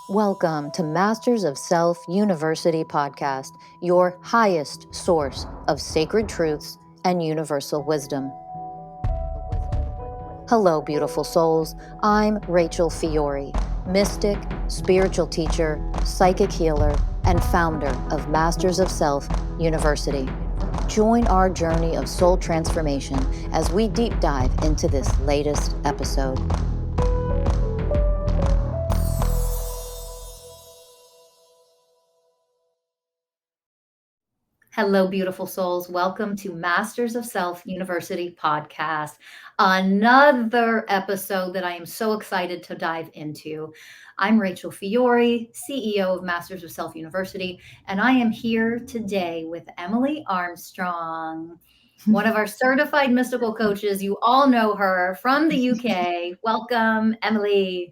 Welcome to Masters of Self University podcast, your highest source of sacred truths and universal wisdom. Hello, beautiful souls. I'm Rachel Fiori, mystic, spiritual teacher, psychic healer, and founder of Masters of Self University. Join our journey of soul transformation as we deep dive into this latest episode. Hello, beautiful souls. Welcome to Masters of Self University podcast. Another episode that I am so excited to dive into. I'm Rachel Fiori, CEO of Masters of Self University, and I am here today with Ellie Armstrong, one of our certified mystical coaches. You all know her from the UK. Welcome, Ellie.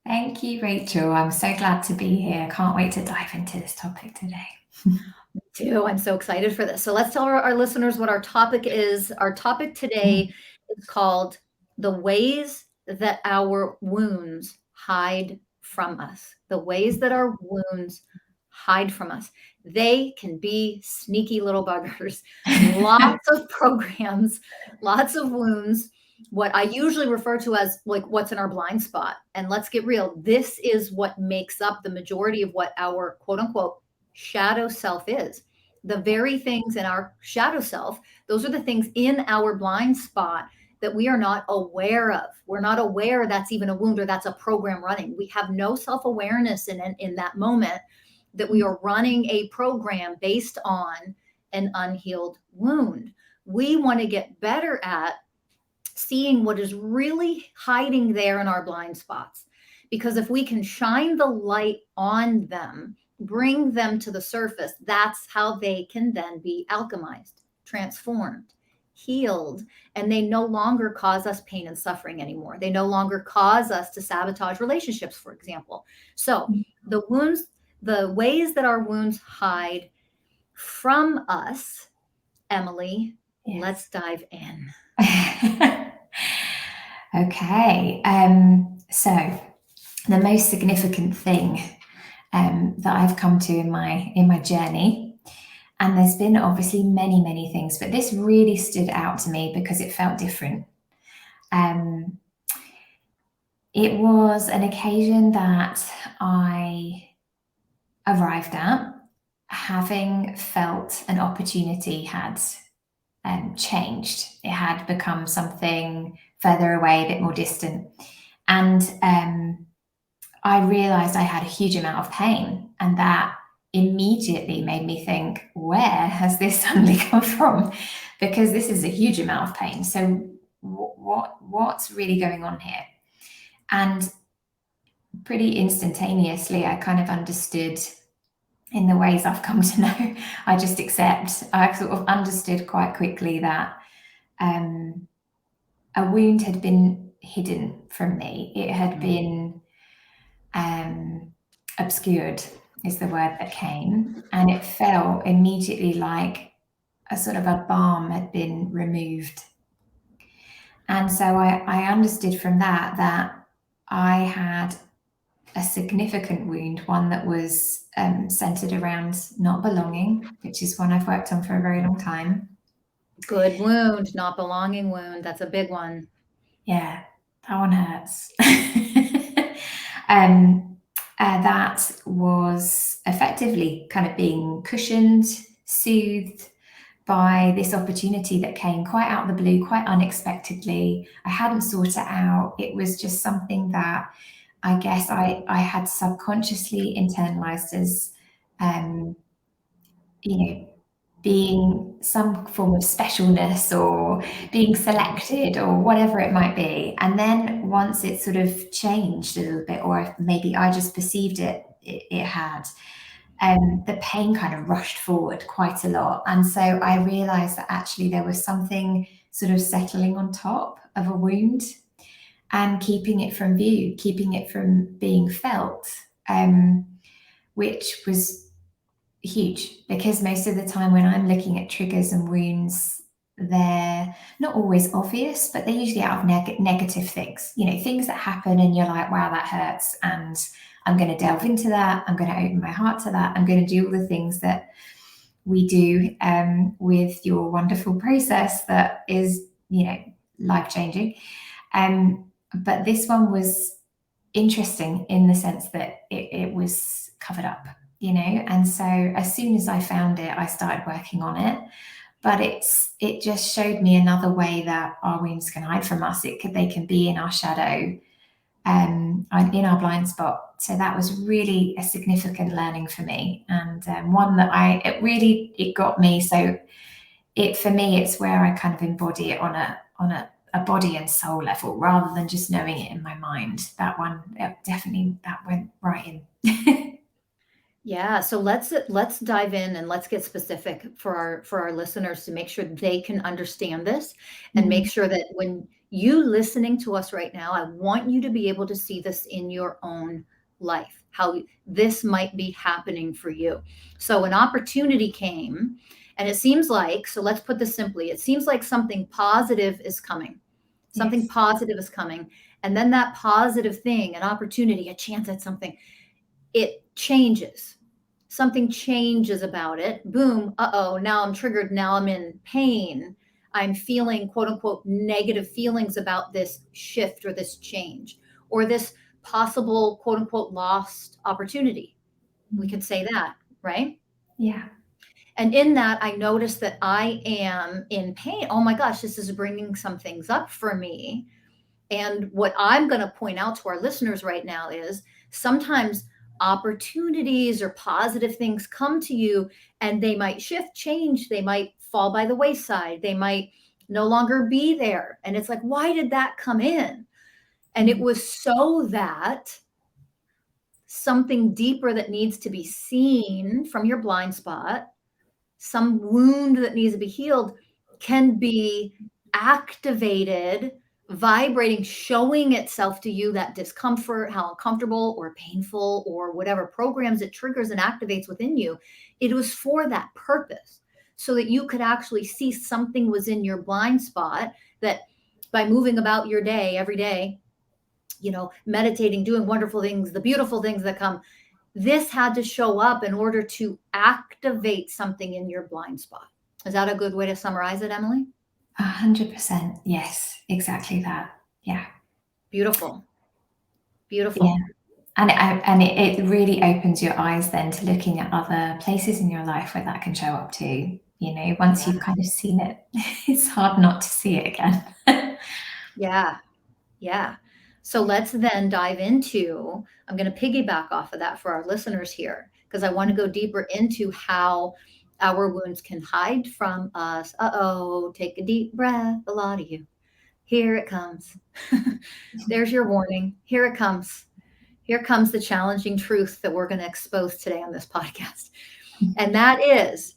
Thank you, Rachel. I'm so glad to be here. Can't wait to dive into this topic today. Me too. I'm so excited for this. So let's tell our listeners what our topic is. Our topic today is called The Ways That Our Wounds Hide from Us. The ways that our wounds hide from us. They can be sneaky little buggers. Lots of programs, lots of wounds, what I usually refer to as like what's in our blind spot. And let's get real. This is what makes up the majority of what our quote unquote shadow self is. The very things in our shadow self, those are the things in our blind spot that we are not aware of. We're not aware that's even a wound or that's a program running. We have no self-awareness in that moment that we are running a program based on an unhealed wound. We want to get better at seeing what is really hiding there in our blind spots. Because if we can shine the light on them, bring them to the surface, that's how they can then be alchemized, transformed, healed, and they no longer cause us pain and suffering anymore. They no longer cause us to sabotage relationships, for example. So the wounds, the ways that our wounds hide from us, Ellie, yes. Let's dive in. Okay. So the most significant thing that I've come to in my journey, and there's been obviously many things, but this really stood out to me because it felt different. It was an occasion that I arrived at, having felt an opportunity had changed. It had become something further away, a bit more distant, and I realized I had a huge amount of pain, and that immediately made me think, where has this suddenly come from? Because this is a huge amount of pain. So what's really going on here? And pretty instantaneously, I kind of understood in the ways I've come to know. I just accept. I sort of understood quite quickly that a wound had been hidden from me. It had been obscured is the word that came, and it felt immediately like a sort of a balm had been removed. And so I understood from that I had a significant wound, one that was centered around not belonging, which is one I've worked on for a very long time. Good wound, not belonging wound. That's a big one. Yeah, that one hurts. That was effectively kind of being cushioned, soothed by this opportunity that came quite out of the blue, quite unexpectedly. I hadn't sought it out. It was just something that I guess I had subconsciously internalized as, being some form of specialness or being selected or whatever it might be. And then once it sort of changed a little bit, or maybe I just perceived it had, the pain kind of rushed forward quite a lot. And so I realized that actually there was something sort of settling on top of a wound and keeping it from view, keeping it from being felt, which was huge, because most of the time when I'm looking at triggers and wounds, they're not always obvious, but they're usually out of negative things, things that happen and you're like, wow, that hurts, and I'm going to delve into that. I'm going to open my heart to that. I'm going to do all the things that we do with your wonderful process that is, life-changing. But this one was interesting in the sense that it was covered up, and so as soon as I found it, I started working on it. But it just showed me another way that our wounds can hide from us. They can be in our shadow, in our blind spot. So that was really a significant learning for me, and one that it got me. So for me, it's where I kind of embody it on a body and soul level, rather than just knowing it in my mind. That one, definitely, that went right in. Yeah, so let's dive in and let's get specific for our listeners to make sure they can understand this, and make sure that when you listening to us right now, I want you to be able to see this in your own life, how this might be happening for you. So an opportunity came, and it seems like, so let's put this simply, it seems like something positive is coming. Something Yes. positive is coming. And then that positive thing, an opportunity, a chance at something, it changes. Something changes about it. Boom. Uh-oh. Now I'm triggered. Now I'm in pain. I'm feeling quote unquote negative feelings about this shift or this change or this possible quote unquote lost opportunity. We could say that, right? Yeah. And in that, I notice that I am in pain. Oh my gosh, this is bringing some things up for me. And what I'm going to point out to our listeners right now is sometimes opportunities or positive things come to you and they might shift, change, they might fall by the wayside, they might no longer be there. And it's like, why did that come in? And it was so that something deeper that needs to be seen from your blind spot, some wound that needs to be healed, can be activated, vibrating, showing itself to you, that discomfort, how uncomfortable or painful or whatever programs it triggers and activates within you. It was for that purpose, so that you could actually see something was in your blind spot, that by moving about your day every day, meditating, doing wonderful things, the beautiful things that come, this had to show up in order to activate something in your blind spot. Is that a good way to summarize it, Emily? 100%. Yes, exactly that. Yeah. Beautiful. Beautiful. Yeah. And it really opens your eyes then to looking at other places in your life where that can show up too. Once you've kind of seen it, it's hard not to see it again. Yeah. Yeah. So let's then dive into, I'm going to piggyback off of that for our listeners here, because I want to go deeper into how our wounds can hide from us. Uh-oh, take a deep breath, a lot of you. Here it comes. There's your warning. Here it comes. Here comes the challenging truth that we're going to expose today on this podcast. And that is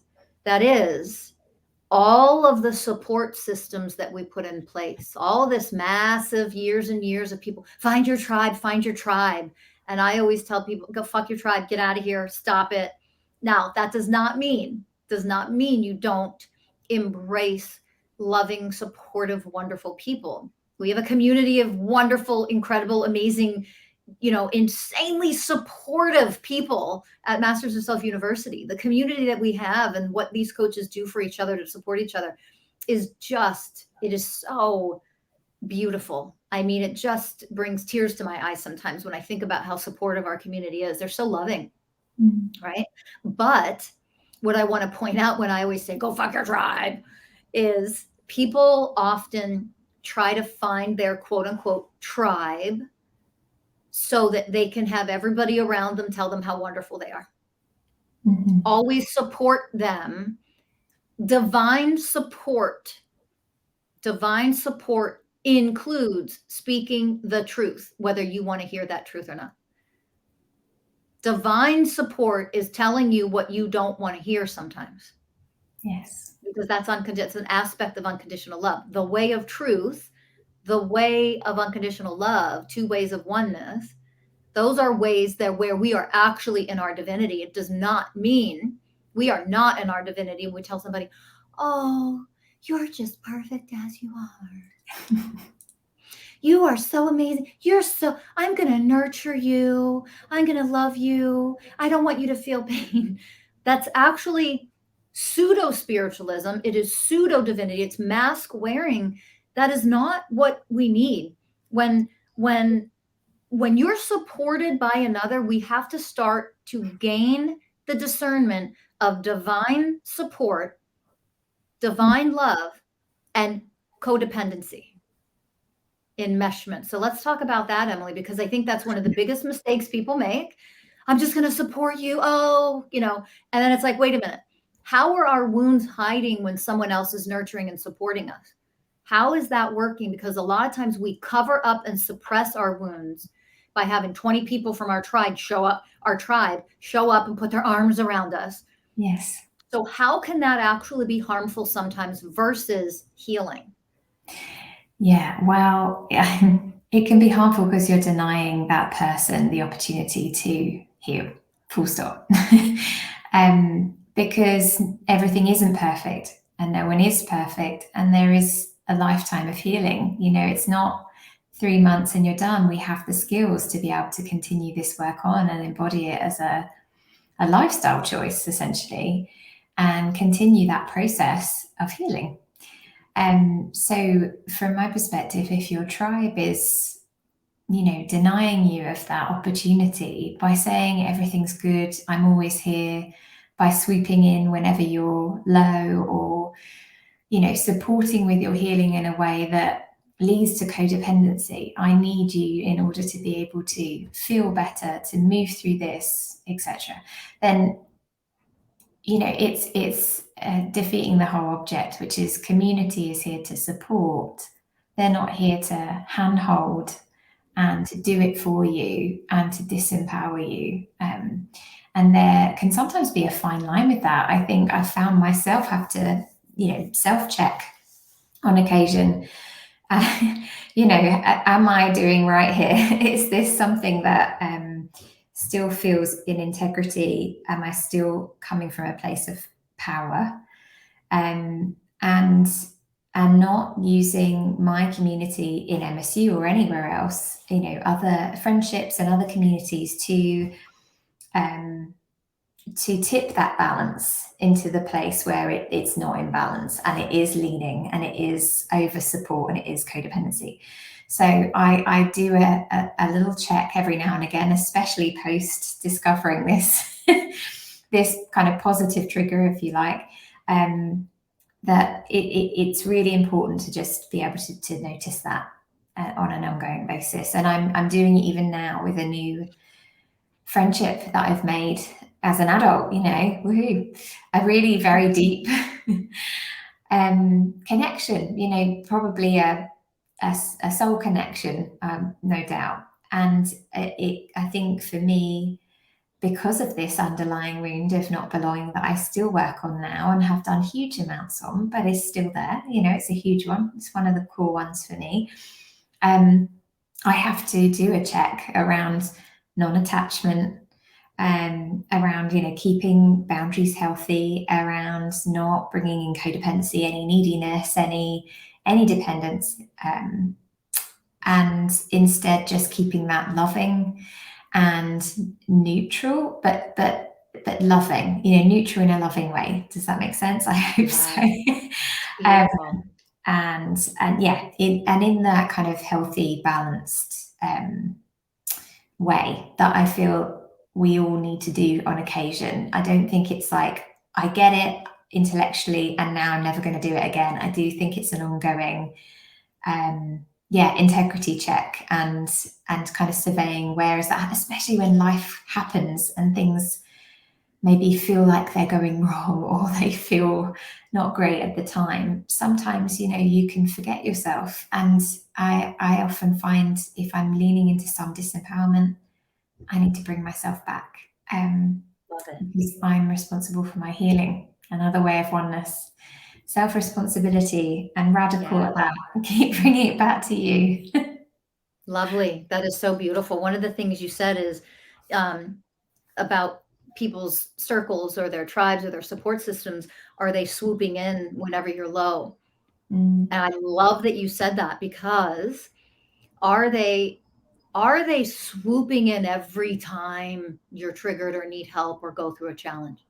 all of the support systems that we put in place, all this massive years and years of people, find your tribe, find your tribe. And I always tell people, go fuck your tribe, get out of here, stop it. Now, that does not mean you don't embrace loving, supportive, wonderful people. We have a community of wonderful, incredible, amazing, insanely supportive people at Masters of Self University. The community that we have and what these coaches do for each other to support each other it is so beautiful. I mean, it just brings tears to my eyes sometimes when I think about how supportive our community is. They're so loving, right? But what I want to point out when I always say, go fuck your tribe, is people often try to find their quote unquote tribe so that they can have everybody around them tell them how wonderful they are. Always support them. Divine support includes speaking the truth, whether you want to hear that truth or not. Divine support is telling you what you don't want to hear sometimes. Yes. Because it's an aspect of unconditional love. The way of truth, the way of unconditional love, two ways of oneness, those are ways that where we are actually in our divinity. It does not mean we are not in our divinity when we tell somebody, oh, you're just perfect as you are. You are so amazing. I'm going to nurture you. I'm going to love you. I don't want you to feel pain. That's actually pseudo spiritualism. It is pseudo divinity. It's mask wearing. That is not what we need. When when you're supported by another, we have to start to gain the discernment of divine support, divine love, and codependency, enmeshment. So let's talk about that, Emily, because I think that's one of the biggest mistakes people make. I'm just going to support you. Oh, and then it's like, wait a minute. How are our wounds hiding when someone else is nurturing and supporting us? How is that working? Because a lot of times we cover up and suppress our wounds by having 20 people from our tribe show up and put their arms around us. Yes. So how can that actually be harmful sometimes versus healing? Yeah, well, it can be harmful because you're denying that person the opportunity to heal, full stop. Because everything isn't perfect and no one is perfect, and there is a lifetime of healing. It's not 3 months and you're done. We have the skills to be able to continue this work on and embody it as a lifestyle choice, essentially, and continue that process of healing. So from my perspective, if your tribe is, denying you of that opportunity by saying everything's good, I'm always here, by swooping in whenever you're low, or, supporting with your healing in a way that leads to codependency. I need you in order to be able to feel better, to move through this, etc. Then it's defeating the whole object, which is community is here to support. They're not here to handhold and to do it for you and to disempower you. And there can sometimes be a fine line with that. I think I found myself have to, self-check on occasion. Am I doing right here? Is this something that still feels in integrity? Am I still coming from a place of power? And not using my community in MSU or anywhere else, other friendships and other communities to tip that balance into the place where it's not in balance, and it is leaning, and it is over support, and it is codependency. So I do a little check every now and again, especially post discovering this this kind of positive trigger, if you like, that it's really important to just be able to notice that on an ongoing basis. And I'm doing it even now with a new friendship that I've made as an adult, woohoo, a really very deep connection, probably a soul connection, no doubt. And I think for me, because of this underlying wound of not belonging that I still work on now and have done huge amounts on, but is still there, it's a huge one. It's one of the core ones for me. I have to do a check around non-attachment, around keeping boundaries healthy, around not bringing in codependency, any neediness, any dependence, and instead just keeping that loving and neutral, but loving, neutral in a loving way. Does that make sense? I hope so. And yeah, in that kind of healthy, balanced way that I feel we all need to do on occasion. I don't think it's like, I get it intellectually and now I'm never going to do it again. I do think it's an ongoing integrity check and kind of surveying where is that, especially when life happens and things maybe feel like they're going wrong or they feel not great at the time. Sometimes, you can forget yourself. And I often find if I'm leaning into some disempowerment, I need to bring myself back. Because I'm responsible for my healing. Another way of oneness. Self-responsibility and radical at that. Keep bringing it back to you. Lovely. That is so beautiful. One of the things you said is about people's circles or their tribes or their support systems. Are they swooping in whenever you're low? And I love that you said that, because Are they swooping in every time you're triggered or need help or go through a challenge?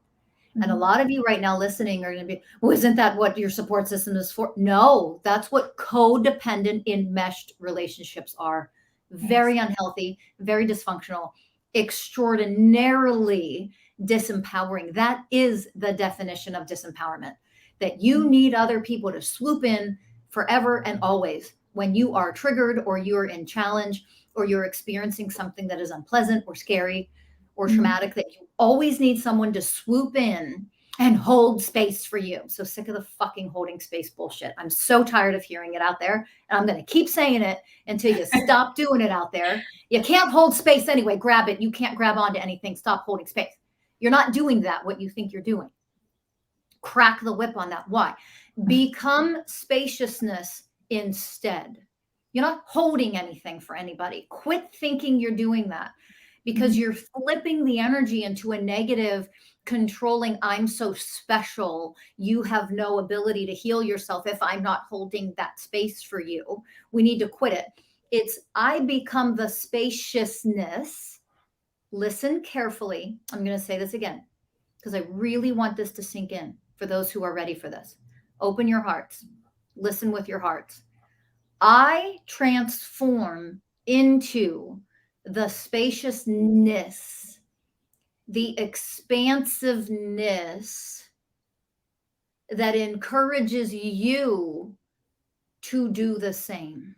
And a lot of you right now listening are going to be, well, isn't that what your support system is for? No, that's what codependent enmeshed relationships are. Very unhealthy, very dysfunctional, extraordinarily disempowering. That is the definition of disempowerment, that you need other people to swoop in forever and always when you are triggered or you're in challenge or you're experiencing something that is unpleasant or scary or traumatic, that you always need someone to swoop in and hold space for you. So sick of the fucking holding space bullshit. I'm so tired of hearing it out there. And I'm going to keep saying it until you stop doing it out there. You can't hold space anyway. Grab it. You can't grab onto anything. Stop holding space. You're not doing that, what you think you're doing. Crack the whip on that. Why? Become spaciousness instead. You're not holding anything for anybody. Quit thinking you're doing that, because you're flipping the energy into a negative, controlling, I'm so special, you have no ability to heal yourself if I'm not holding that space for you. We need to quit it. It's I become the spaciousness. Listen carefully. I'm going to say this again because I really want this to sink in for those who are ready for this. Open your hearts. Listen with your hearts. I transform into the spaciousness, the expansiveness that encourages you to do the same.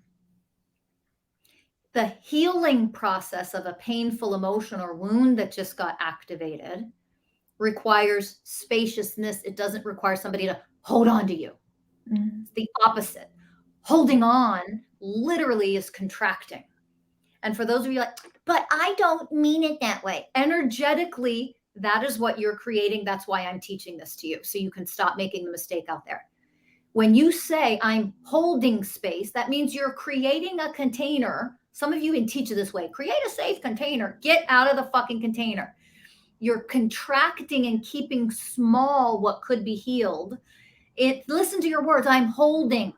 The healing process of a painful emotion or wound that just got activated requires spaciousness. It doesn't require somebody to hold on to you. It's the opposite. Holding on literally is contracting. And for those of you like, but I don't mean it that way. Energetically, that is what you're creating. That's why I'm teaching this to you, so you can stop making the mistake out there. When you say I'm holding space, that means you're creating a container. Some of you can teach it this way. Create a safe container. Get out of the fucking container. You're contracting and keeping small what could be healed. Listen to your words. I'm holding.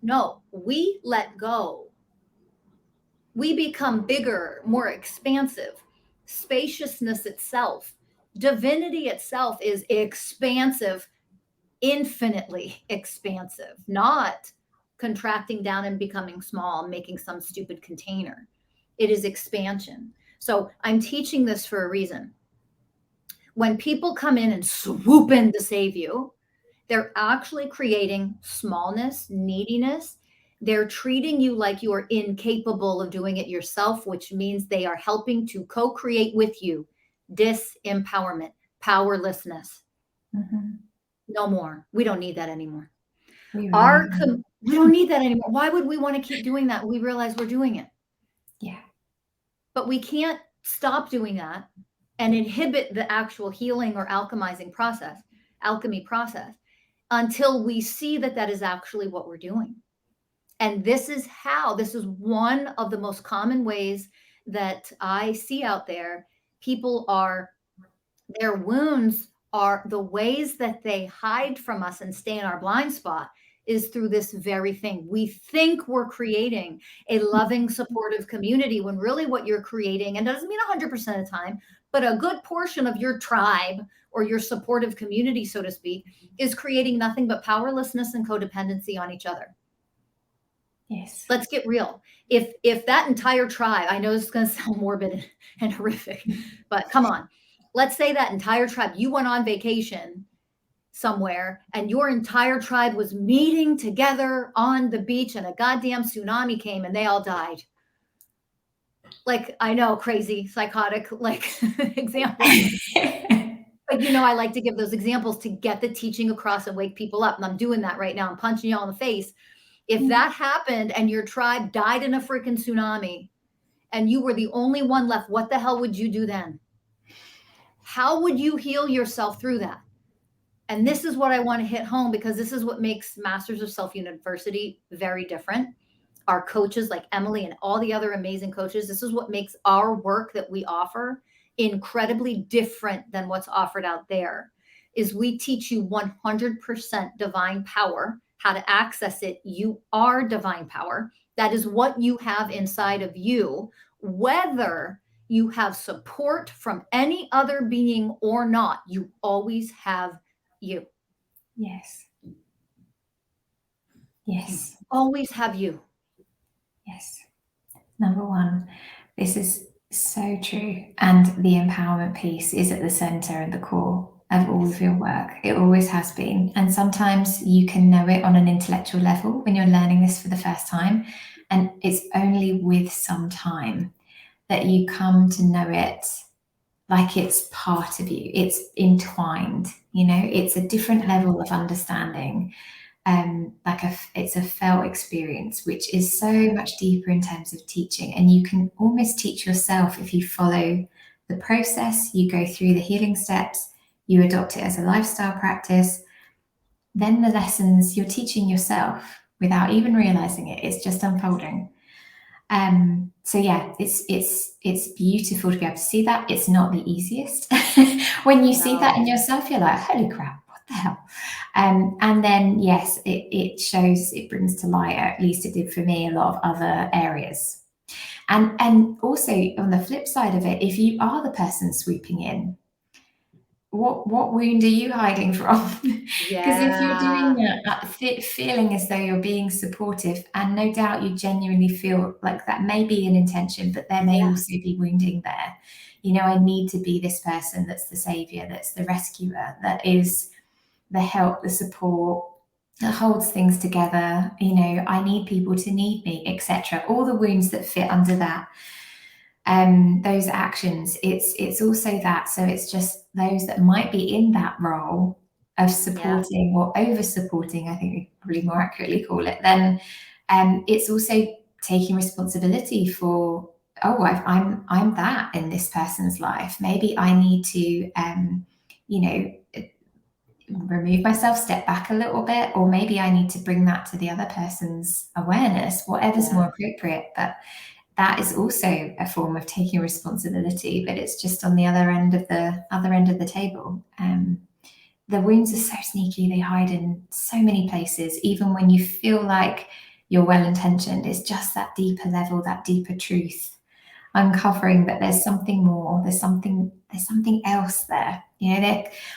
No, we let go. We become bigger, more expansive. Spaciousness itself, divinity itself is expansive, infinitely expansive, not contracting down and becoming small, making some stupid container. It is expansion. So I'm teaching this for a reason. When people come in and swoop in to save you, they're actually creating smallness, neediness. They're treating you like you are incapable of doing it yourself, which means they are helping to co-create with you disempowerment, powerlessness. No more. We don't need that anymore. We don't need that anymore. Why would we want to keep doing that? We realize we're doing it. Yeah. But we can't stop doing that and inhibit the actual healing or alchemy process until we see that that is actually what we're doing. And this is one of the most common ways that I see out there. Their wounds are the ways that they hide from us and stay in our blind spot is through this very thing. We think we're creating a loving, supportive community when really what you're creating, and it doesn't mean 100% of the time, but a good portion of your tribe or your supportive community, so to speak, is creating nothing but powerlessness and codependency on each other. Yes. Let's get real. If that entire tribe, I know this is going to sound morbid and horrific, but come on. Let's say that entire tribe, you went on vacation somewhere and your entire tribe was meeting together on the beach and a goddamn tsunami came and they all died. Like, I know, crazy, psychotic, like example. But I like to give those examples to get the teaching across and wake people up. And I'm doing that right now. I'm punching y'all in the face. If that happened and your tribe died in a freaking tsunami and you were the only one left, what the hell would you do then? How would you heal yourself through that? And this is what I want to hit home, because this is what makes Masters of Self University very different. Our coaches like Emily and all the other amazing coaches, this is what makes our work that we offer incredibly different than what's offered out there, is we teach you 100% divine power, how to access it. You are divine power. That is what you have inside of you, whether you have support from any other being or not. You always have you. Yes. You Yes. always have you. Yes. Number one, this is so true. And the empowerment piece is at the center and the core of all of your work. It always has been. And sometimes you can know it on an intellectual level when you're learning this for the first time. And it's only with some time that you come to know it like it's part of you. It's entwined, it's a different level of understanding. It's a felt experience, which is so much deeper in terms of teaching. And you can almost teach yourself if you follow the process, you go through the healing steps, you adopt it as a lifestyle practice. Then the lessons you're teaching yourself without even realizing it, it's just unfolding. So yeah, it's beautiful to be able to see that. It's not the easiest. When you see that in yourself, you're like, holy crap, what the hell? And then yes, it brings to light, or at least it did for me, a lot of other areas. And also on the flip side of it, if you are the person swooping in, what wound are you hiding from? Because if you're doing that, feeling as though you're being supportive, and no doubt you genuinely feel like that may be an intention, but there may also be wounding there. I need to be this person that's the savior, that's the rescuer, that is the help, the support, that holds things together. I need people to need me, etc. All the wounds that fit under that. Those actions, it's also that. So it's just those that might be in that role of supporting or over supporting, I think we probably more accurately call it, then it's also taking responsibility for, I'm that in this person's life. Maybe I need to remove myself, step back a little bit, or maybe I need to bring that to the other person's awareness, whatever's more appropriate. But that is also a form of taking responsibility, but it's just on the other end of the table. The wounds are so sneaky; they hide in so many places. Even when you feel like you're well-intentioned, it's just that deeper level, that deeper truth, uncovering that there's something more. There's something else there.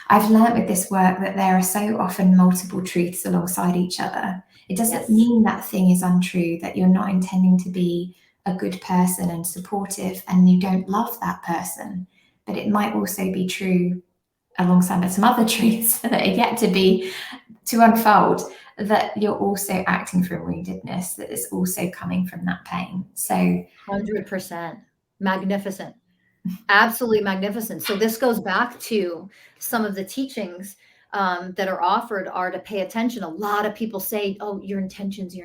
I've learned with this work that there are so often multiple truths alongside each other. It doesn't mean that thing is untrue, that you're not intending to be a good person and supportive and you don't love that person, but it might also be true alongside some other truths that are yet to unfold, that you're also acting from woundedness, that is also coming from that pain. So 100%. Magnificent. Absolutely magnificent. So this goes back to some of the teachings that are offered are to pay attention. A lot of people say, oh, your intentions,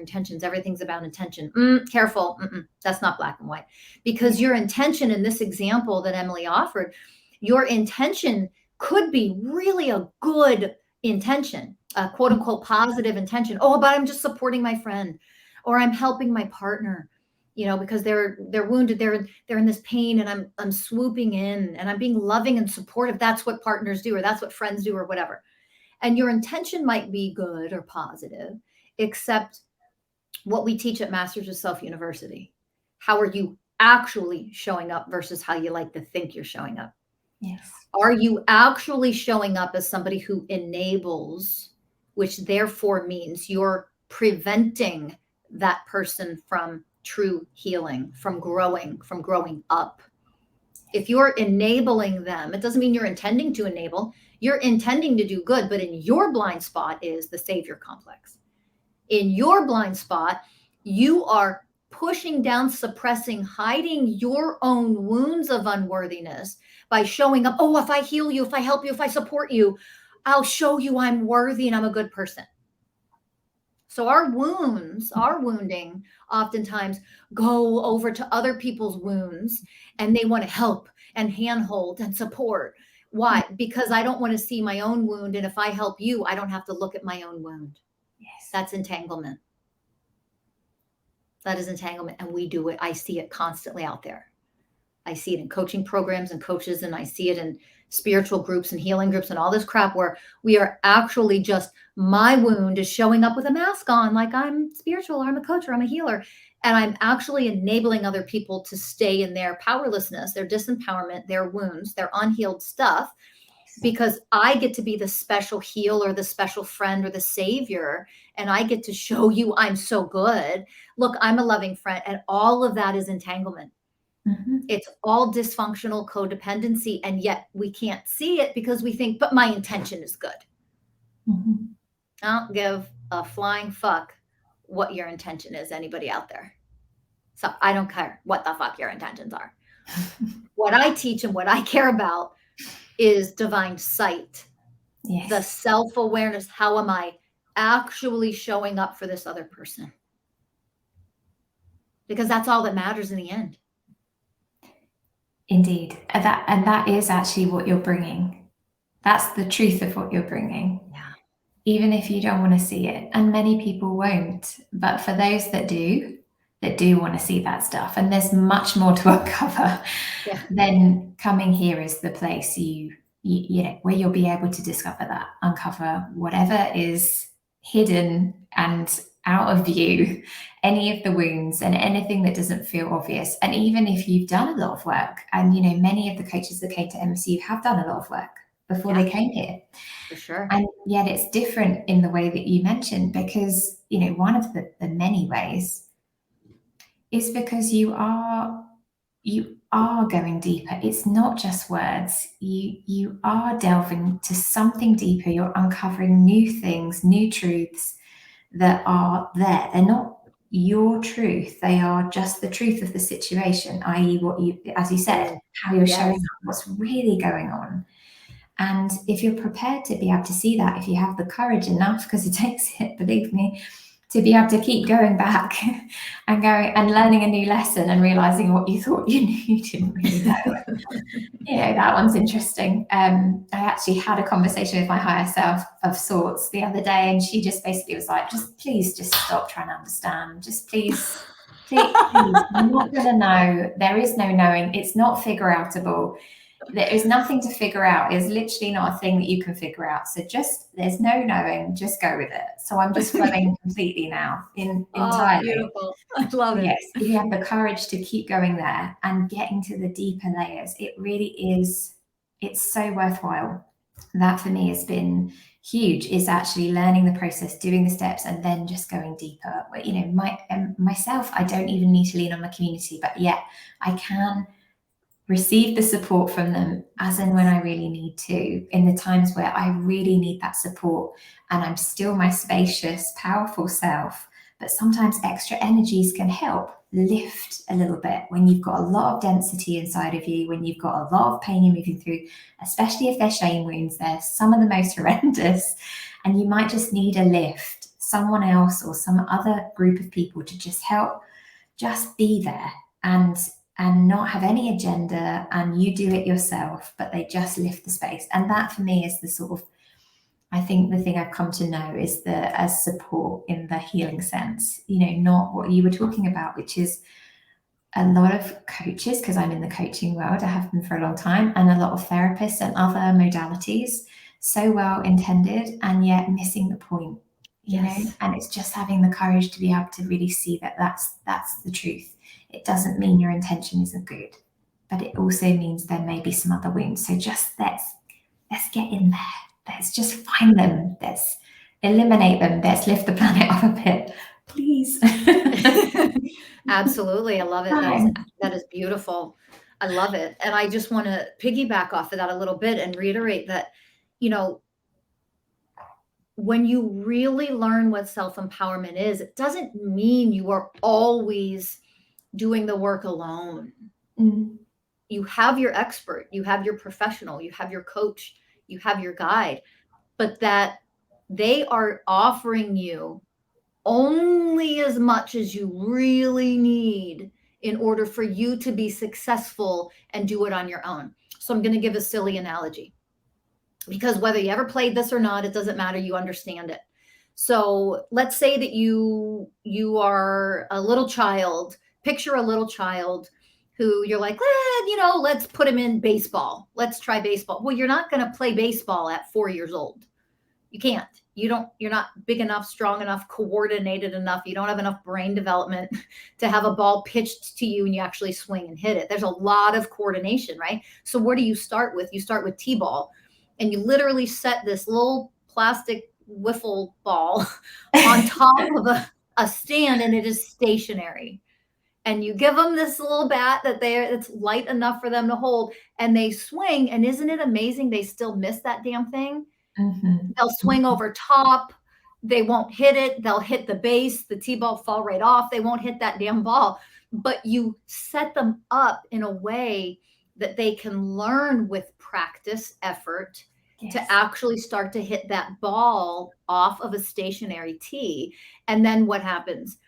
everything's about intention. Careful. That's not black and white. Because your intention in this example that Emily offered, your intention could be really a good intention, a quote unquote positive intention. Oh, but I'm just supporting my friend, or I'm helping my partner, because they're wounded, they're in this pain, and I'm swooping in and I'm being loving and supportive. That's what partners do, or that's what friends do, or whatever. And your intention might be good or positive, except what we teach at Masters of Self University. How are you actually showing up versus how you like to think you're showing up? Yes. Are you actually showing up as somebody who enables, which therefore means you're preventing that person from true healing, from growing up? If you're enabling them, it doesn't mean you're intending to enable, you're intending to do good, but in your blind spot is the savior complex. In your blind spot, you are pushing down, suppressing, hiding your own wounds of unworthiness by showing up. Oh, if I heal you, if I help you, if I support you, I'll show you I'm worthy and I'm a good person. So our wounding oftentimes go over to other people's wounds, and they want to help and handhold and support. Why? Because I don't want to see my own wound. And if I help you, I don't have to look at my own wound. Yes. That's entanglement. That is entanglement. And we do it. I see it constantly out there. I see it in coaching programs and coaches, and I see it in spiritual groups and healing groups and all this crap where we are actually just, my wound is showing up with a mask on, like I'm spiritual, or I'm a coach, or I'm a healer. And I'm actually enabling other people to stay in their powerlessness, their disempowerment, their wounds, their unhealed stuff, because I get to be the special healer, the special friend, or the savior. And I get to show you I'm so good. Look, I'm a loving friend. And all of that is entanglement. Mm-hmm. It's all dysfunctional codependency. And yet we can't see it because we think, but my intention is good. Mm-hmm. I don't give a flying fuck what your intention is, anybody out there. So I don't care what the fuck your intentions are. What I teach and what I care about is divine sight, Yes. the self-awareness. How am I actually showing up for this other person? Because that's all that matters in the end. Indeed. And that is actually what you're bringing. That's the truth of what you're bringing. Yeah. Even if you don't want to see it. And many people won't. But for those that do want to see that stuff, and there's much more to uncover, then coming here is the place you know, where you'll be able to discover that, uncover whatever is hidden and out of view, any of the wounds and anything that doesn't feel obvious. And even if you've done a lot of work, and you know, many of the coaches that came to MSU have done a lot of work before they came here. For sure. And yet it's different in the way that you mentioned, because, you know, one of the many ways is because you are going deeper. It's not just words. You are delving to something deeper. You're uncovering new things, new truths that are there. They're not your truth. They are just the truth of the situation, i.e. what you, as you said, how you're showing up, what's really going on. And if you're prepared to be able to see that, if you have the courage enough, because it takes it, believe me, to be able to keep going back and going and learning a new lesson and realizing what you thought you knew you didn't really know. You know, that one's interesting. I actually had a conversation with my higher self of sorts the other day, and she just basically was like, just stop trying to understand. Just please, you're not going to know. There is no knowing. It's not figure outable. There is nothing to figure out. It's literally not a thing that you can figure out. So there's no knowing, just go with it. So I'm just flowing completely now, entirely. Beautiful. I love it. Yes, if you have the courage to keep going there and getting to the deeper layers, it really is, it's so worthwhile. That for me has been huge, is actually learning the process, doing the steps, and then just going deeper. You know, myself, I don't even need to lean on my community, but yet I can receive the support from them as and when I really need to, in the times where I really need that support, and I'm still my spacious, powerful self. But sometimes extra energies can help lift a little bit when you've got a lot of density inside of you, when you've got a lot of pain you're moving through, especially if they're shame wounds. They're some of the most horrendous, and you might just need a lift, someone else or some other group of people to just help, just be there and not have any agenda, and you do it yourself, but they just lift the space. And that for me is the sort of, I think the thing I've come to know is as support in the healing sense, you know, not what you were talking about, which is a lot of coaches, because I'm in the coaching world, I have been for a long time, and a lot of therapists and other modalities, so well intended and yet missing the point, you know. And it's just having the courage to be able to really see that that's the truth. It doesn't mean your intention isn't good, but it also means there may be some other wounds. So just let's get in there. Let's just find them. Let's eliminate them. Let's lift the planet up a bit, please. Absolutely. I love it. That is beautiful. I love it. And I just want to piggyback off of that a little bit and reiterate that, you know, when you really learn what self-empowerment is, it doesn't mean you are always doing the work alone. Mm. You have your expert, you have your professional, you have your coach, you have your guide, but that they are offering you only as much as you really need in order for you to be successful and do it on your own. So I'm going to give a silly analogy, because whether you ever played this or not, it doesn't matter. You understand it. So let's say that you are a little child. Picture a little child who you're like, you know, let's put him in baseball. Let's try baseball. Well, you're not going to play baseball at 4 years old. You can't. You're not big enough, strong enough, coordinated enough. You don't have enough brain development to have a ball pitched to you and you actually swing and hit it. There's a lot of coordination, right? So what do you start with? You start with T-ball, and you literally set this little plastic wiffle ball on top of a stand, and it is stationary. And you give them this little bat it's light enough for them to hold, and they swing. And isn't it amazing? They still miss that damn thing. They'll swing over top. They won't hit it. They'll hit the base. The T-ball fall right off. They won't hit that damn ball. But you set them up in a way that they can learn with practice, effort, Yes. to actually start to hit that ball off of a stationary tee. And then what happens?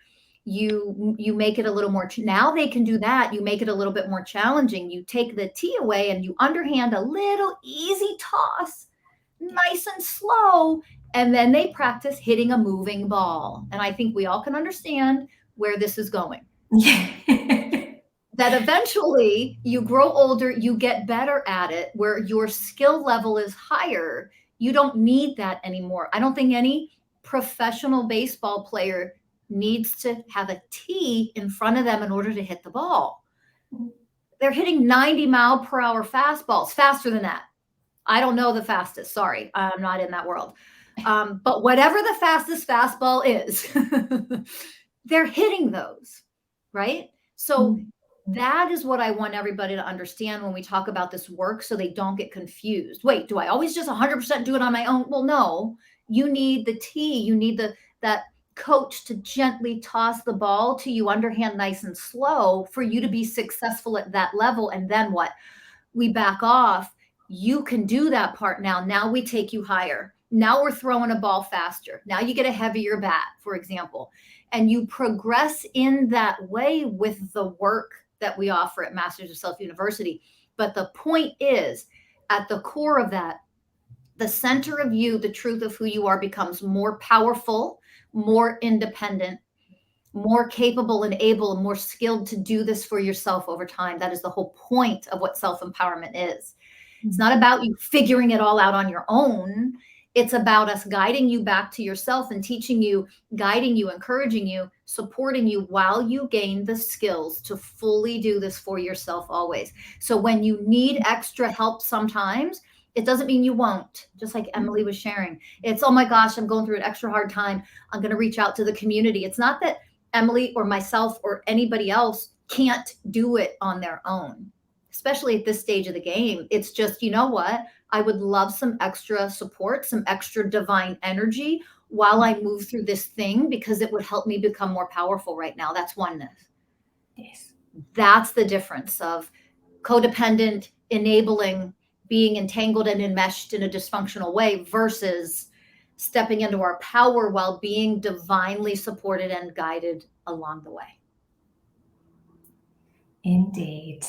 You make it a little more, now they can do that. You make it a little bit more challenging. You take the tee away and you underhand a little easy toss, nice and slow, and then they practice hitting a moving ball. And I think we all can understand where this is going. That eventually you grow older, you get better at it, where your skill level is higher. You don't need that anymore. I don't think any professional baseball player needs to have a tee in front of them in order to hit the ball. They're hitting 90-mile-per-hour fastballs, faster than that. I don't know the fastest. Sorry, I'm not in that world. But whatever the fastest fastball is, they're hitting those, right? So that is what I want everybody to understand when we talk about this work, so they don't get confused. Wait, do I always just 100% do it on my own? Well, no. You need the tee. You need that coach to gently toss the ball to you underhand, nice and slow, for you to be successful at that level. And then what? We back off. You can do that part now. Now we take you higher. Now we're throwing a ball faster. Now you get a heavier bat, for example. And you progress in that way with the work that we offer at Masters of Self University. But the point is, at the core of that, the center of you, the truth of who you are, becomes more powerful, more independent, more capable and able and more skilled to do this for yourself over time. That is the whole point of what self-empowerment is. It's not about you figuring it all out on your own. It's about us guiding you back to yourself and teaching you, guiding you, encouraging you, supporting you while you gain the skills to fully do this for yourself always. So when you need extra help sometimes, it doesn't mean you won't, just like Emily was sharing. It's, oh my gosh, I'm going through an extra hard time. I'm going to reach out to the community. It's not that Emily or myself or anybody else can't do it on their own, especially at this stage of the game. It's just, you know what? I would love some extra support, some extra divine energy while I move through this thing, because it would help me become more powerful right now. That's oneness. Yes. That's the difference of codependent, enabling, being entangled and enmeshed in a dysfunctional way versus stepping into our power while being divinely supported and guided along the way. Indeed.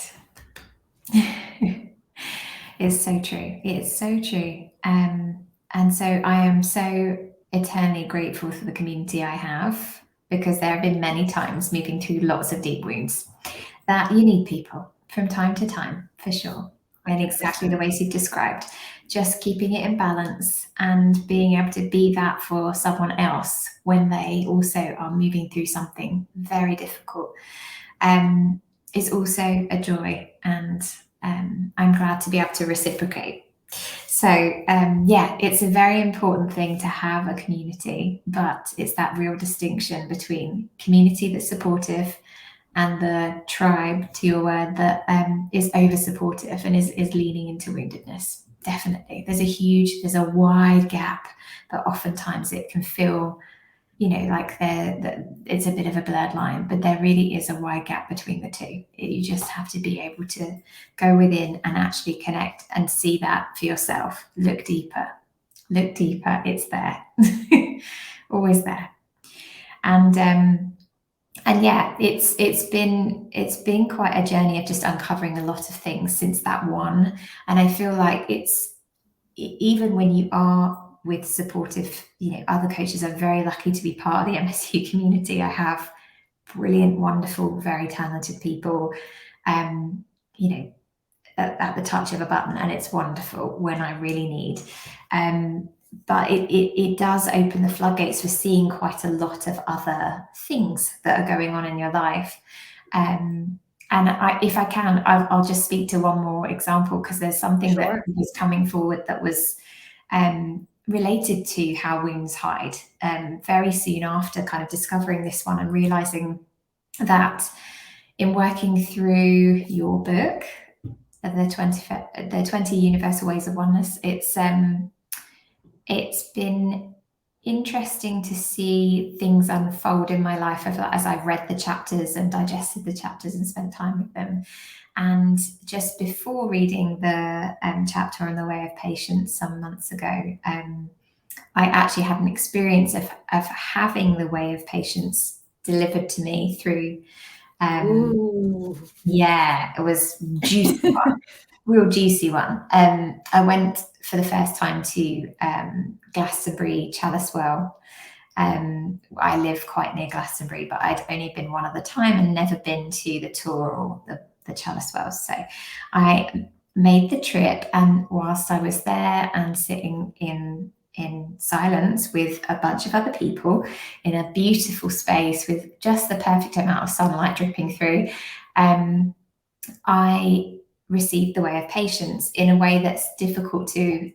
It's so true. It's so true. And so I am so eternally grateful for the community I have, because there have been many times moving through lots of deep wounds that you need people from time to time, for sure. And exactly the ways you've described, just keeping it in balance and being able to be that for someone else when they also are moving through something very difficult is also a joy. And I'm glad to be able to reciprocate. So yeah, it's a very important thing to have a community, but it's that real distinction between community that's supportive and the tribe, to your word, that is over supportive and is leaning into woundedness. Definitely. There's a wide gap, but oftentimes it can feel, like it's a bit of a blurred line, but there really is a wide gap between the two. You just have to be able to go within and actually connect and see that for yourself. Look deeper. It's there. Always there. And yeah, it's been quite a journey of just uncovering a lot of things since that one. And I feel like it's, even when you are with supportive, other coaches, are very lucky to be part of the MSU community. I have brilliant, wonderful, very talented people, at the touch of a button, and it's wonderful when I really need. but it does open the floodgates for seeing quite a lot of other things that are going on in your life. And if I can, I'll just speak to one more example, because there's something that Sure. was coming forward that was related to how wounds hide. Very soon after kind of discovering this one and realizing that in working through your book, the 20 Universal Ways of Oneness, it's been interesting to see things unfold in my life as I've read the chapters and digested the chapters and spent time with them. And just before reading the chapter on the way of patience some months ago, I actually had an experience of having the way of patience delivered to me through. Ooh. Yeah, it was juicy one, real juicy one. I went for the first time to Glastonbury Chalice Well. I live quite near Glastonbury, but I'd only been one other time and never been to the tour or the Chalice Wells. So I made the trip, and whilst I was there and sitting in silence with a bunch of other people in a beautiful space with just the perfect amount of sunlight dripping through, I received the way of patience in a way that's difficult to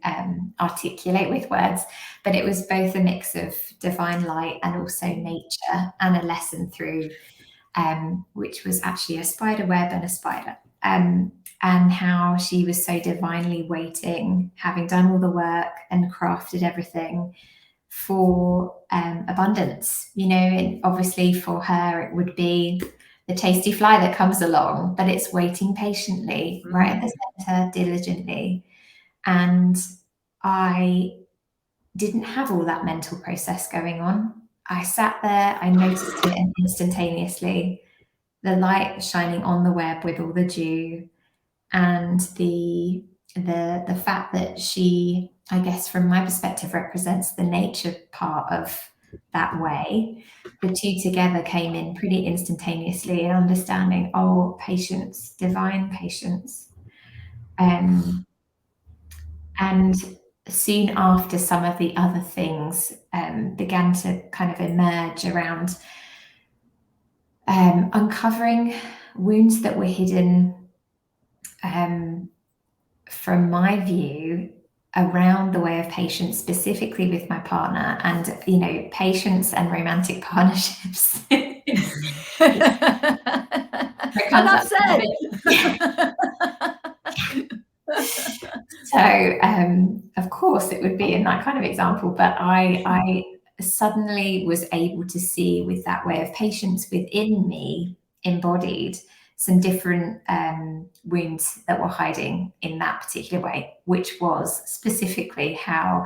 articulate with words, but it was both a mix of divine light and also nature, and a lesson through, which was actually a spider web and a spider, and how she was so divinely waiting, having done all the work and crafted everything for abundance, and obviously for her it would be the tasty fly that comes along, but it's waiting patiently right at the center, diligently. And I didn't have all that mental process going on. I sat there, I noticed it, and instantaneously the light shining on the web with all the dew, and the fact that she, I guess from my perspective, represents the nature part of that way. The two together came in pretty instantaneously, and understanding, oh, patience, divine patience. And soon after, some of the other things began to kind of emerge around uncovering wounds that were hidden, from my view, around the way of patience, specifically with my partner, and patience and romantic partnerships. Enough said. So, of course, it would be in that kind of example, but I suddenly was able to see, with that way of patience within me embodied, some different wounds that were hiding in that particular way, which was specifically how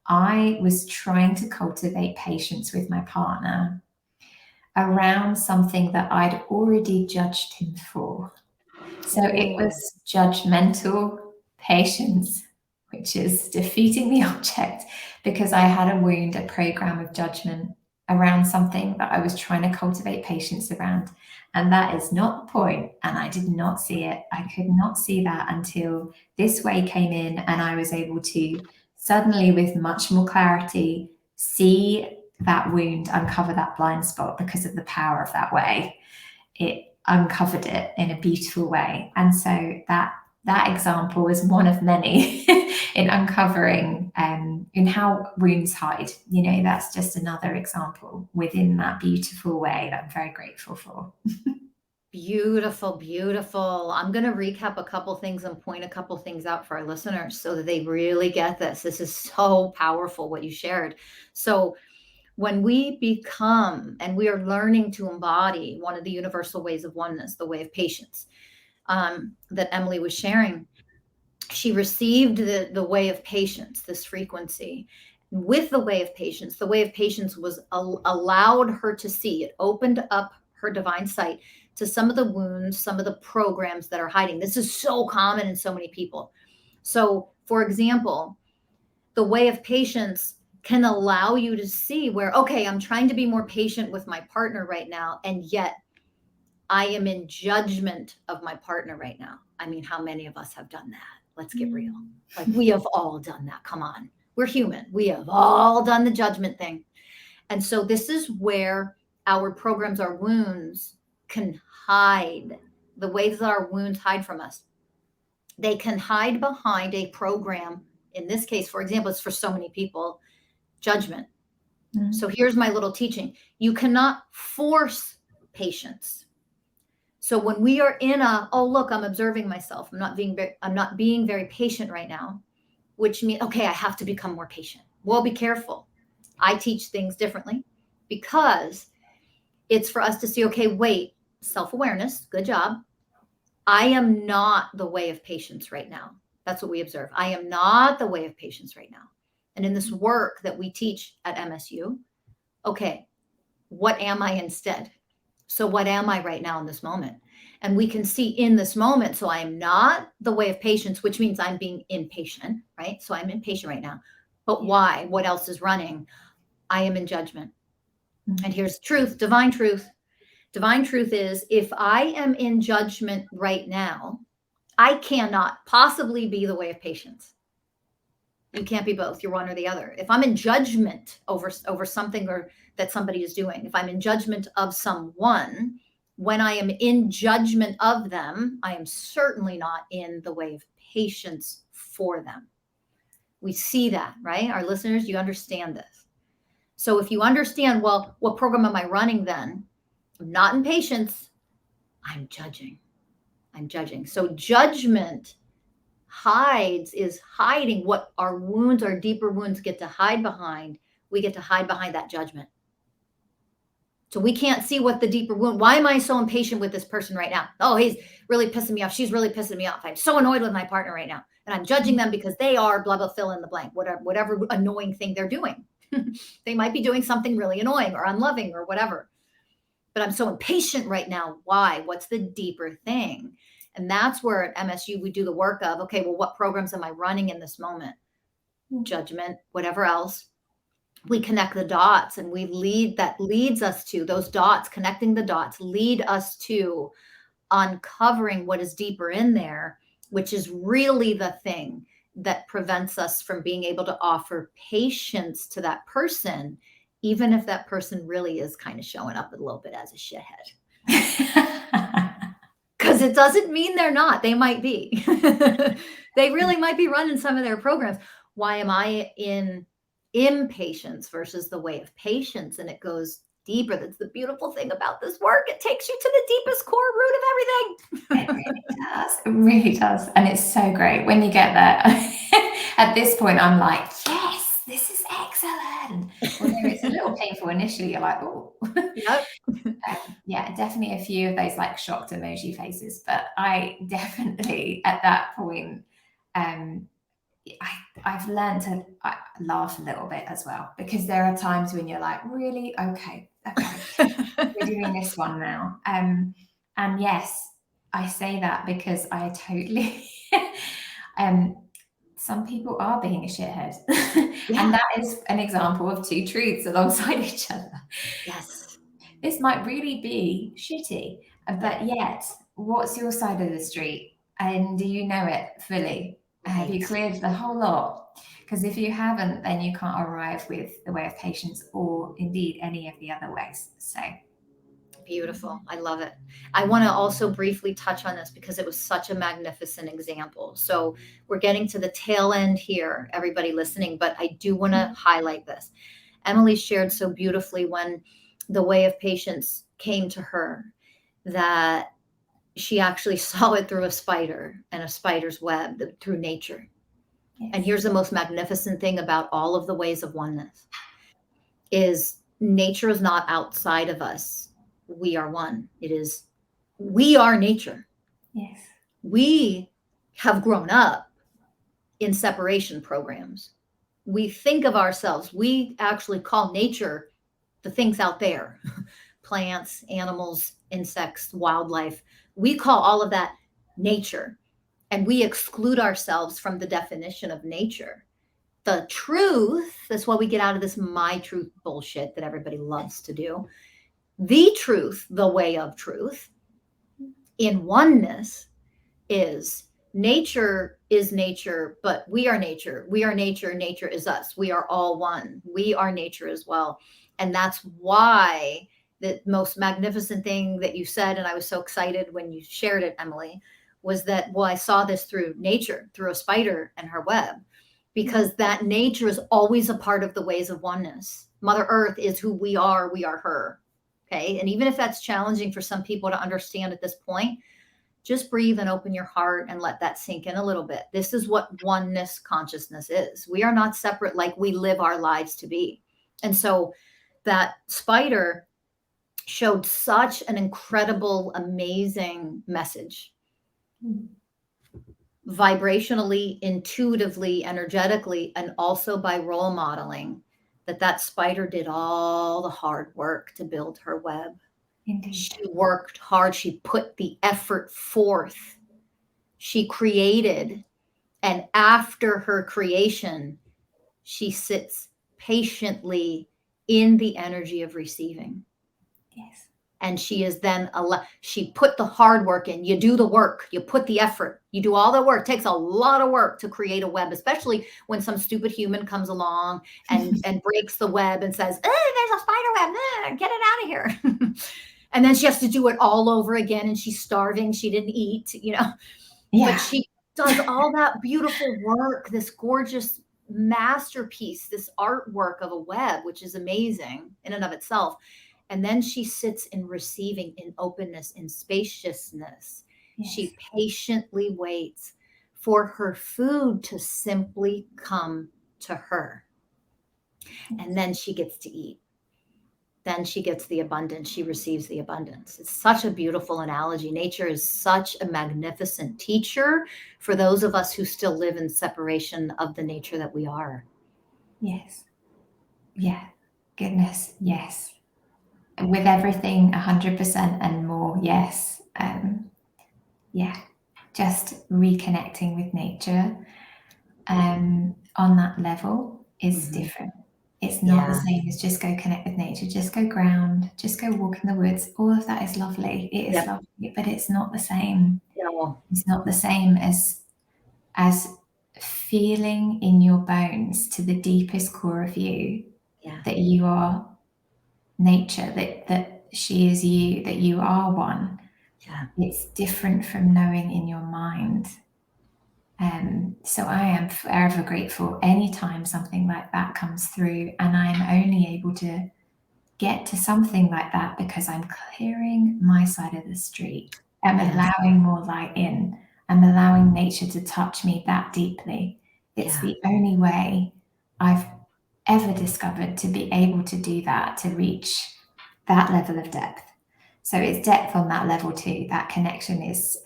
I was trying to cultivate patience with my partner around something that I'd already judged him for. So it was judgmental patience, which is defeating the object, because I had a wound, a program of judgment around something that I was trying to cultivate patience around. And that is not the point. And I did not see it. I could not see that until this way came in, and I was able to suddenly, with much more clarity, see that wound, uncover that blind spot because of the power of that way. It uncovered it in a beautiful way. And so that example is one of many in uncovering in how wounds hide. That's just another example within that beautiful way that I'm very grateful for. Beautiful, beautiful. I'm going to recap a couple things and point a couple things out for our listeners so that they really get this. This is so powerful what you shared. So when we become, and we are learning to embody one of the universal ways of oneness, the way of patience, that Emily was sharing, she received the way of patience, this frequency. With the way of patience was allowed her to see. It opened up her divine sight to some of the wounds, some of the programs that are hiding. This is so common in so many people. So, for example, the way of patience can allow you to see where, okay, I'm trying to be more patient with my partner right now, and yet I am in judgment of my partner right now. I mean, how many of us have done that? Let's get real. Like, we have all done that. Come on. We're human. We have all done the judgment thing. And so this is where our programs, our wounds can hide, the ways that our wounds hide from us. They can hide behind a program. In this case, for example, it's for so many people, judgment. So here's my little teaching. You cannot force patience. So when we are in oh, look, I'm observing myself. I'm not being very patient right now, which means, okay, I have to become more patient. Well, be careful. I teach things differently because it's for us to see, okay, wait, self-awareness, good job. I am not the way of patience right now. That's what we observe. I am not the way of patience right now. And in this work that we teach at MSU, okay, what am I instead? So what am I right now in this moment? And we can see in this moment, so I am not the way of patience, which means I'm being impatient, right? So I'm impatient right now. But why? What else is running? I am in judgment. And here's truth, divine truth. Divine truth is, if I am in judgment right now, I cannot possibly be the way of patience. You can't be both. You're one or the other. If I'm in judgment over something or that somebody is doing, if I'm in judgment of someone, when I am in judgment of them, I am certainly not in the way of patience for them. We see that, right? Our listeners, you understand this. So if you understand, well, what program am I running then? I'm not in patience. I'm judging. I'm judging. So judgment is hiding what our wounds, our deeper wounds get to hide behind. We get to hide behind that judgment. So we can't see what the deeper wound. Why am I so impatient with this person right now? Oh, he's really pissing me off. She's really pissing me off. I'm so annoyed with my partner right now. And I'm judging them because they are blah, blah, fill in the blank, whatever annoying thing they're doing. They might be doing something really annoying or unloving or whatever. But I'm so impatient right now. Why? What's the deeper thing? And that's where at MSU, we do the work of, okay, well, what programs am I running in this moment? Judgment, whatever else. We connect the dots and leads us to those dots, connecting the dots, lead us to uncovering what is deeper in there, which is really the thing that prevents us from being able to offer patience to that person, even if that person really is kind of showing up a little bit as a shithead. Because it doesn't mean they're not. They might be. They really might be running some of their programs. Why am I in impatience versus the way of patience? And it goes deeper. That's the beautiful thing about this work. It takes you to the deepest core root of everything. It really does. It really does. And it's so great when you get there. At this point, I'm like, yes, this is excellent. Although it's a little painful initially, you're like, oh. Yep. Yeah, definitely a few of those like shocked emoji faces. But I definitely, at that point, I've learned to laugh a little bit as well, because there are times when you're like, really? Okay, we're doing this one now. And yes, I say that because I totally, some people are being a shithead. Yeah. And that is an example of two truths alongside each other. Yes. This might really be shitty, but yet, what's your side of the street? And do you know it fully? Have you cleared the whole lot? Because if you haven't, then you can't arrive with the way of patience, or indeed any of the other ways. So beautiful. I love it. I want to also briefly touch on this because it was such a magnificent example. So we're getting to the tail end here, everybody listening, but I do want to highlight this. Emily shared so beautifully when the way of patience came to her that she actually saw it through a spider and a spider's web, through nature. Yes. And here's the most magnificent thing about all of the ways of oneness is nature is not outside of us. We are one. We are nature. Yes. We have grown up in separation programs. We think of ourselves, we actually call nature the things out there, plants, animals, insects, wildlife. We call all of that nature, and we exclude ourselves from the definition of nature. The truth, that's why we get out of this my truth bullshit that everybody loves to do. The truth, the way of truth in oneness is nature is nature, but we are nature. We are nature. Nature is us. We are all one. We are nature as well. And that's why the most magnificent thing that you said, and I was so excited when you shared it, Emily, was that, well, I saw this through nature, through a spider and her web, because that nature is always a part of the ways of oneness. Mother Earth is who we are her. Okay. And even if that's challenging for some people to understand at this point, just breathe and open your heart and let that sink in a little bit. This is what oneness consciousness is. We are not separate like we live our lives to be. And so that spider showed such an incredible, amazing message. Vibrationally, intuitively, energetically, and also by role modeling, that spider did all the hard work to build her web. Indeed. She worked hard. She put the effort forth. She created. And after her creation, she sits patiently in the energy of receiving. Yes. And she is then, she put the hard work in. You do the work, you put the effort, you do all the work. It takes a lot of work to create a web, especially when some stupid human comes along and breaks the web and says, there's a spider web, get it out of here. And then she has to do it all over again. And she's starving. She didn't eat, Yeah. But she does all that beautiful work, this gorgeous masterpiece, this artwork of a web, which is amazing in and of itself. And then she sits in receiving, in openness, in spaciousness. Yes. She patiently waits for her food to simply come to her. And then she gets to eat. Then she gets the abundance. She receives the abundance. It's such a beautiful analogy. Nature is such a magnificent teacher for those of us who still live in separation of the nature that we are. Yes. Yeah. Goodness. Yes. With everything 100% and more. Yes. Yeah. Just reconnecting with nature on that level is different. It's not the same as just go connect with nature, just go ground, just go walk in the woods. All of that is lovely. It is lovely, but it's not the same. No. It's not the same as feeling in your bones to the deepest core of you that you are nature, that she is you, that you are one. Yeah. It's different from knowing in your mind. So I am forever grateful anytime something like that comes through, and I'm only able to get to something like that because I'm clearing my side of the street. I'm allowing more light in. I'm allowing nature to touch me that deeply. It's the only way I've ever discovered to be able to do that, to reach that level of depth. So it's depth on that level too. That connection is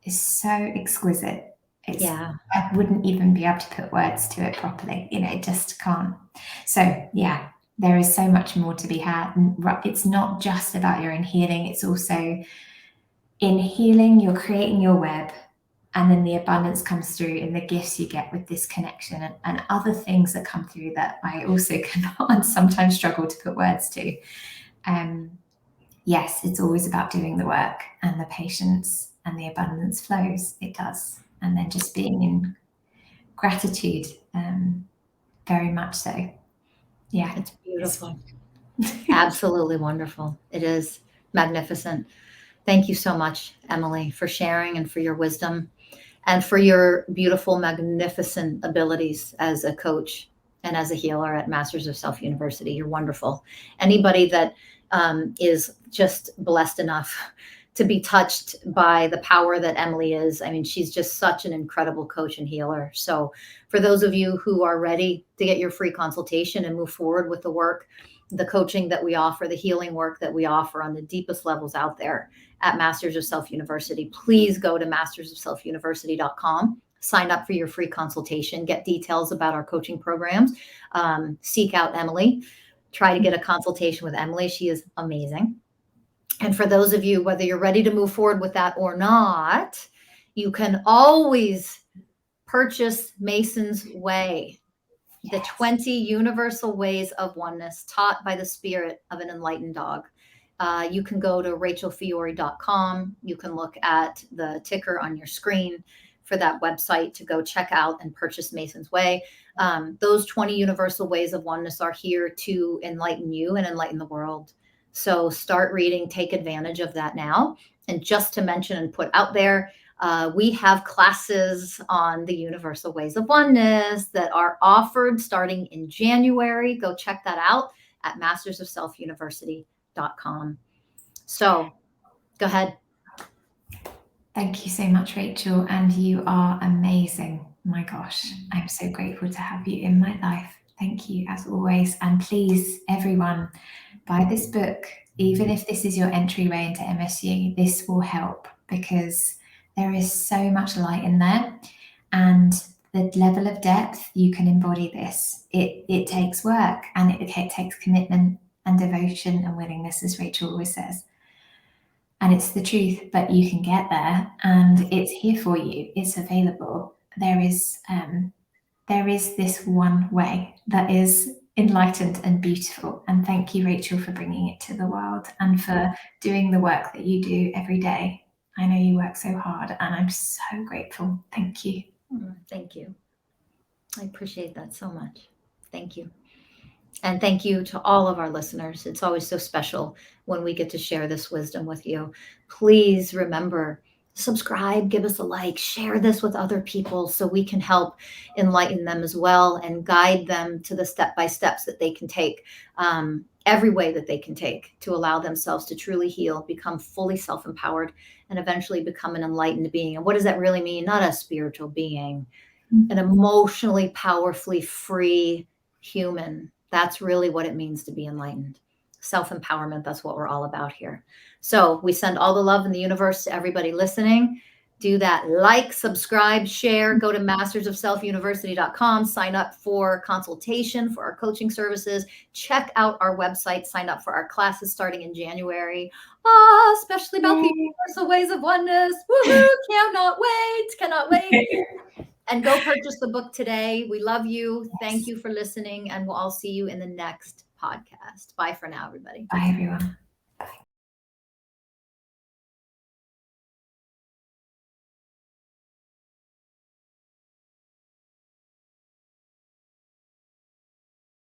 so exquisite. I wouldn't even be able to put words to it properly. It just can't. So there is so much more to be had. It's not just about your own healing. It's also in healing, you're creating your web, and then the abundance comes through in the gifts you get with this connection and other things that come through that I also cannot and sometimes struggle to put words to. Yes, it's always about doing the work, and the patience and the abundance flows. It does. And then just being in gratitude, very much so. Yeah. It's beautiful. Absolutely wonderful. It is magnificent. Thank you so much, Emily, for sharing and for your wisdom and for your beautiful, magnificent abilities as a coach and as a healer at Masters of Self University. You're wonderful. Anybody that is just blessed enough to be touched by the power that Emily is. I mean, she's just such an incredible coach and healer. So for those of you who are ready to get your free consultation and move forward with the work, the coaching that we offer, the healing work that we offer on the deepest levels out there at Masters of Self University, please go to mastersofselfuniversity.com. Sign up for your free consultation, get details about our coaching programs, seek out Emily, try to get a consultation with Emily. She is amazing. And for those of you, whether you're ready to move forward with that or not, you can always purchase Mason's Way, the 20 universal ways of oneness taught by the spirit of an enlightened dog. you can go to rachelfiori.com. You can look at the ticker on your screen for that website to go check out and purchase Mason's Way. Those 20 universal ways of oneness are here to enlighten you and enlighten the world. So start reading, take advantage of that now. And just to mention and put out there, we have classes on the universal ways of oneness that are offered starting in January. Go check that out at mastersofselfuniversity.com. So go ahead. Thank you so much, Rachel. And you are amazing. My gosh, I'm so grateful to have you in my life. Thank you as always. And please, everyone, buy this book. Even if this is your entryway into MSU, this will help because there is so much light in there. And the level of depth you can embody this. It takes work and it takes commitment and devotion and willingness, as Rachel always says. And it's the truth, but you can get there and it's here for you. It's available. There is this one way that is enlightened and beautiful. And thank you, Rachel, for bringing it to the world and for doing the work that you do every day. I know you work so hard and I'm so grateful. Thank you. Thank you. I appreciate that so much. Thank you. And thank you to all of our listeners. It's always so special when we get to share this wisdom with you. Please remember, subscribe, give us a like, share this with other people so we can help enlighten them as well and guide them to the step-by-steps that they can take, every way that they can take to allow themselves to truly heal, become fully self-empowered, and eventually become an enlightened being. And what does that really mean? Not a spiritual being, an emotionally, powerfully free human. That's really what it means to be enlightened. Self-empowerment, that's what we're all about here. So we send all the love in the universe to everybody listening. Do that. Like, subscribe, share, go to mastersofselfuniversity.com, sign up for consultation for our coaching services, check out our website, sign up for our classes starting in January, especially about the universal ways of oneness. Woohoo! Cannot wait. And go purchase the book today. We love you. Yes. Thank you for listening. And we'll all see you in the next podcast. Bye for now, everybody. Bye, everyone.